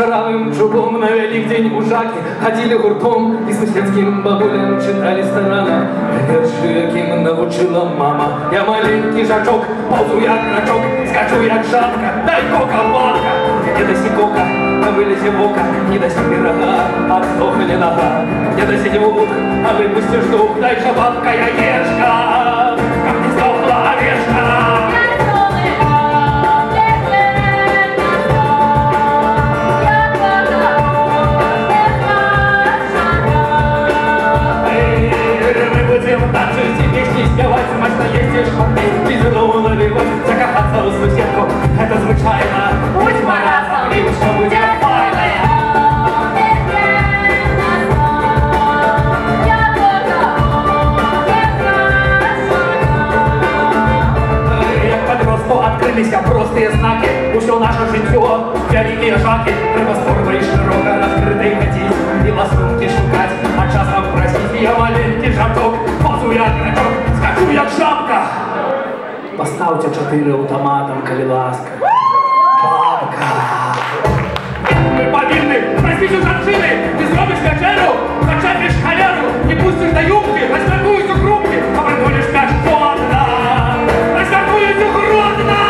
шаровым чубом на Великдень ужаки ходили гуртом и соседским бабулям читали старана. Яким научила мама, я маленький жачок, ползу як рачок, скачу як жабка, дай кока-бабка. Не доси кока, а вылези в око, не доси пирога, а сдохли нога. Не доси двух, а выпустишь дух, дай же бабка яешка, как не сдохла овешка. Танцуйте, песни спевать, смачно ездишь в отель, визу наливать, закахаться у соседку, это звучайно. Будь маразом, и что будет файно. Як подростку открылись простые знаки, ушло наше житье, великие шаги, треба спорно и широко раскрытой ходить, и ласунки шукать, а часом просить, я маленький жарток. Як рачок, скачу як шапка. Поставьте 4 автоматом, коли ласка. Бабка. Мы повинны, простите жаншины, ты зробишь вечеру, зачепишь холеру, не пустишь до юбки, расстракуешь у крупки, а притулишь кашкотно. Расстракуешь уродно.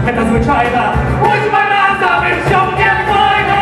Это звучайно. Будь маразом, и все мне файно.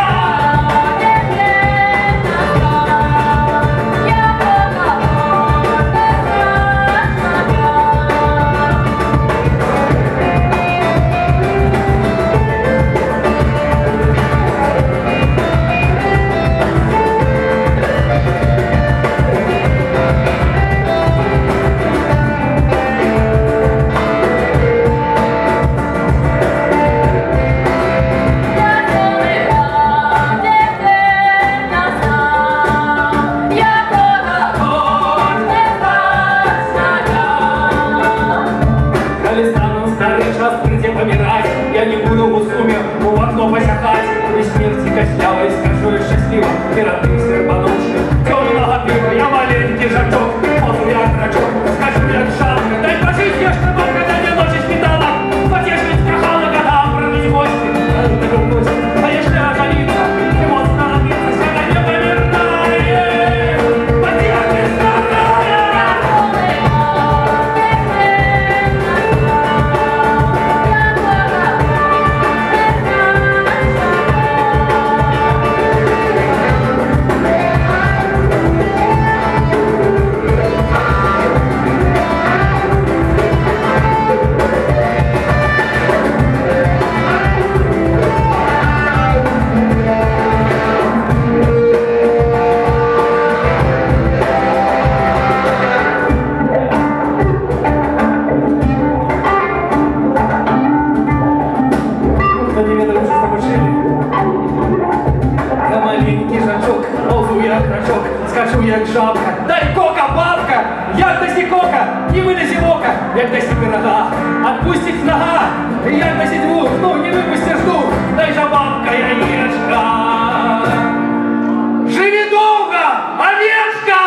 Я не буду в сумме в окно посягать, и смерти костлявой скажу и счастливо, пираты сербанушки, темного пива, я маленький жачок, ползу як рачок, скажу як шапка, дай пожить я штабок, когда не ночи спитала, потешить крахала, когда прыгнуть в гости, а если ожениться, ему становиться, себя не помирает, потерять не старая. Я маленький жачок, ползу як рачок, скачу як жабка, дай кока-бабка, як доси кока, не вылези в око, як доси пирога, отпустить нога, як доси двух, ну не выпустишь дух, дай же бабка яешка. Живи долго, овечка!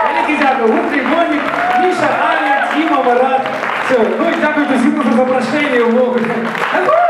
Великий дякую, Гутрий, Гоник, Миша, Аня, Тима, Марат. Все, ну и дякую всім за запрошення.